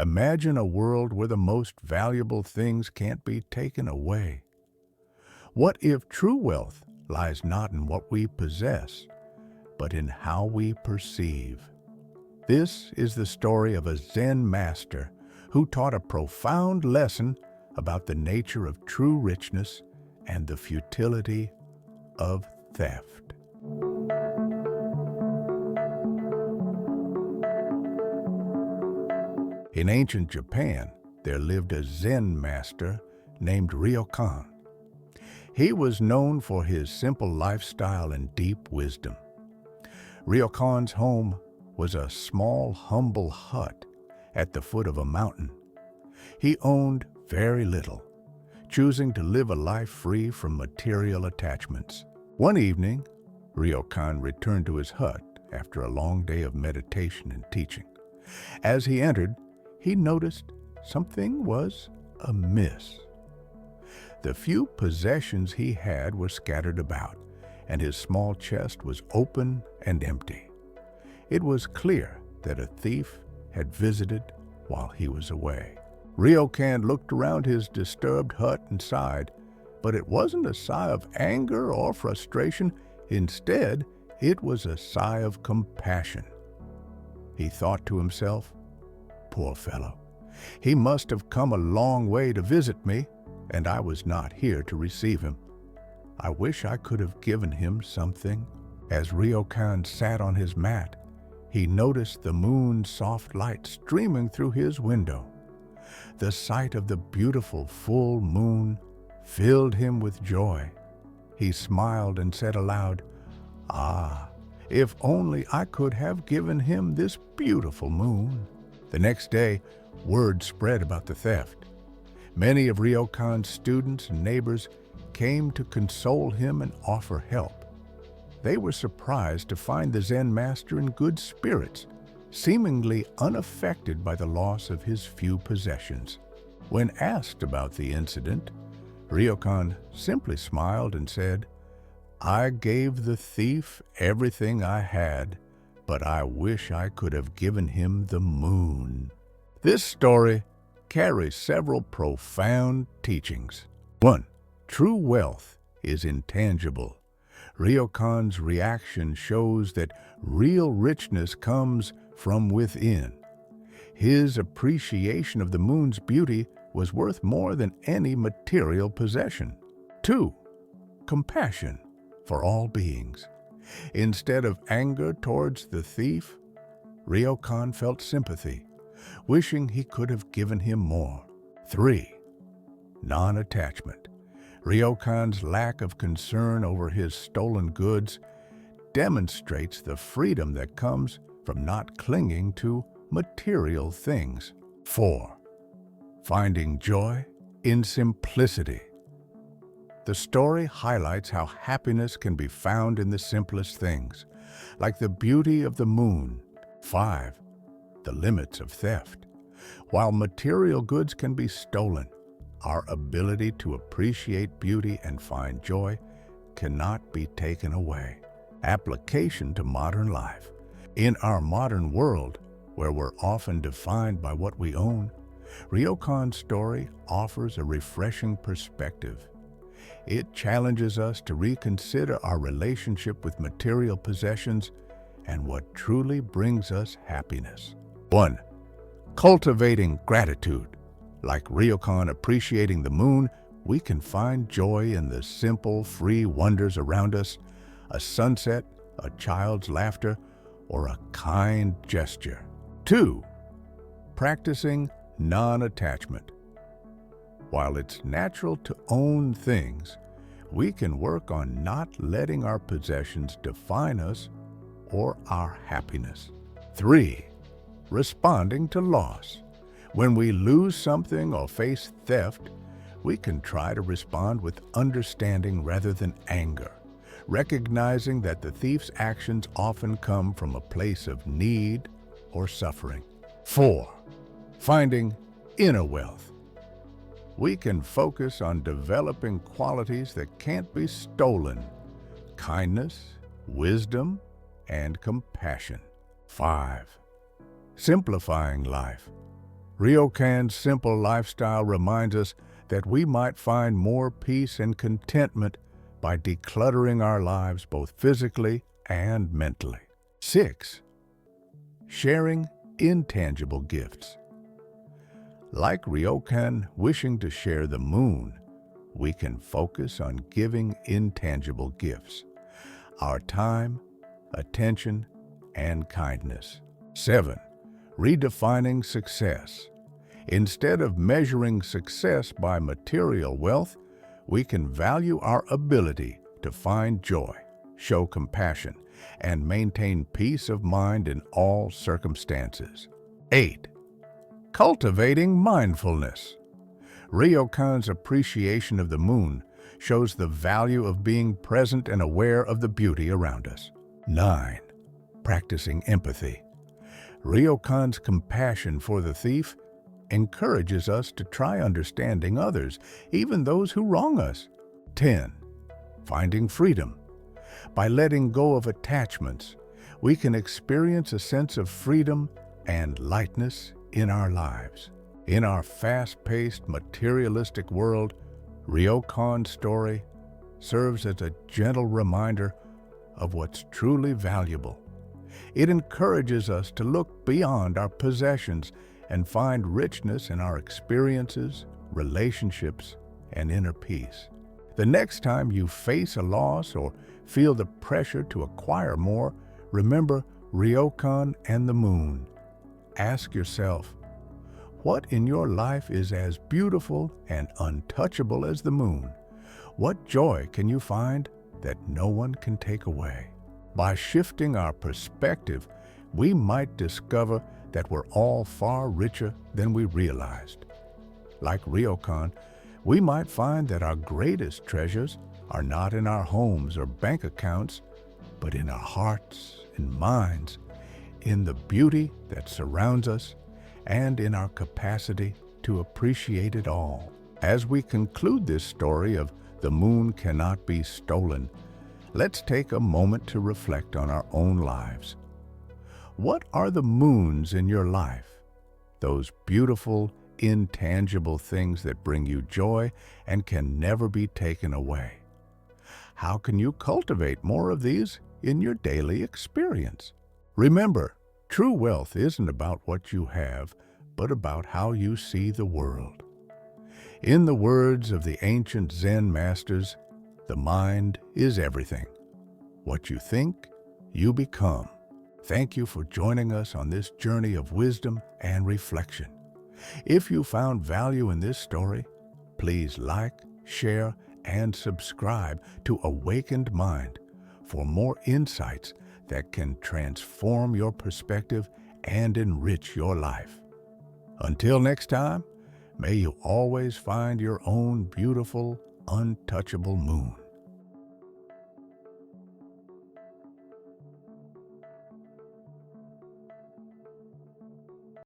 Imagine a world where the most valuable things can't be taken away. What if true wealth lies not in what we possess, but in how we perceive? This is the story of a Zen master who taught a profound lesson about the nature of true richness and the futility of theft. In ancient Japan, there lived a Zen master named Ryokan. He was known for his simple lifestyle and deep wisdom. Ryokan's home was a small, humble hut at the foot of a mountain. He owned very little, choosing to live a life free from material attachments. One evening, Ryokan returned to his hut after a long day of meditation and teaching. As he entered, he noticed something was amiss. The few possessions he had were scattered about, and his small chest was open and empty. It was clear that a thief had visited while he was away. Ryokan looked around his disturbed hut and sighed, but it wasn't a sigh of anger or frustration. Instead, it was a sigh of compassion. He thought to himself, "Poor fellow. He must have come a long way to visit me, and I was not here to receive him. I wish I could have given him something." As Ryokan sat on his mat, he noticed the moon's soft light streaming through his window. The sight of the beautiful full moon filled him with joy. He smiled and said aloud, "Ah, if only I could have given him this beautiful moon." The next day, word spread about the theft. Many of Ryokan's students and neighbors came to console him and offer help. They were surprised to find the Zen master in good spirits, seemingly unaffected by the loss of his few possessions. When asked about the incident, Ryokan simply smiled and said, "I gave the thief everything I had, but I wish I could have given him the moon." This story carries several profound teachings. 1. True wealth is intangible. Ryokan's reaction shows that real richness comes from within. His appreciation of the moon's beauty was worth more than any material possession. 2. Compassion for all beings. Instead of anger towards the thief, Ryokan felt sympathy, wishing he could have given him more. 3. Non-attachment. Ryokan's lack of concern over his stolen goods demonstrates the freedom that comes from not clinging to material things. 4. Finding joy in simplicity. The story highlights how happiness can be found in the simplest things, like the beauty of the moon. 5. The limits of theft. While material goods can be stolen, our ability to appreciate beauty and find joy cannot be taken away. Application to modern life. In our modern world, where we're often defined by what we own, Ryokan's story offers a refreshing perspective. It challenges us to reconsider our relationship with material possessions and what truly brings us happiness. 1. Cultivating gratitude. Like Ryokan appreciating the moon, we can find joy in the simple, free wonders around us: a sunset, a child's laughter, or a kind gesture. 2. Practicing non-attachment. While it's natural to own things, we can work on not letting our possessions define us or our happiness. 3. Responding to loss. When we lose something or face theft, we can try to respond with understanding rather than anger, recognizing that the thief's actions often come from a place of need or suffering. 4. Finding inner wealth. We can focus on developing qualities that can't be stolen: kindness, wisdom, and compassion. 5. Simplifying life. Ryokan's simple lifestyle reminds us that we might find more peace and contentment by decluttering our lives both physically and mentally. 6. Sharing intangible gifts. Like Ryokan wishing to share the moon, we can focus on giving intangible gifts, our time, attention, and kindness. 7. Redefining success. Instead of measuring success by material wealth, we can value our ability to find joy, show compassion, and maintain peace of mind in all circumstances. 8. Cultivating mindfulness. Ryokan's appreciation of the moon shows the value of being present and aware of the beauty around us. 9. Practicing empathy. Ryokan's compassion for the thief encourages us to try understanding others, even those who wrong us. 10. Finding freedom. By letting go of attachments, we can experience a sense of freedom and lightness in our lives. In our fast-paced, materialistic world, Ryokan's story serves as a gentle reminder of what's truly valuable. It encourages us to look beyond our possessions and find richness in our experiences, relationships, and inner peace. The next time you face a loss or feel the pressure to acquire more, remember Ryokan and the moon. Ask yourself, what in your life is as beautiful and untouchable as the moon? What joy can you find that no one can take away? By shifting our perspective, we might discover that we're all far richer than we realized. Like Ryokan, we might find that our greatest treasures are not in our homes or bank accounts, but in our hearts and minds, in the beauty that surrounds us, and in our capacity to appreciate it all. As we conclude this story of the moon cannot be stolen, let's take a moment to reflect on our own lives. What are the moons in your life? Those beautiful, intangible things that bring you joy and can never be taken away. How can you cultivate more of these in your daily experience? Remember, true wealth isn't about what you have, but about how you see the world. In the words of the ancient Zen masters, the mind is everything. What you think, you become. Thank you for joining us on this journey of wisdom and reflection. If you found value in this story, please like, share, and subscribe to Awakened Mind for more insights that can transform your perspective and enrich your life. Until next time, may you always find your own beautiful, untouchable moon.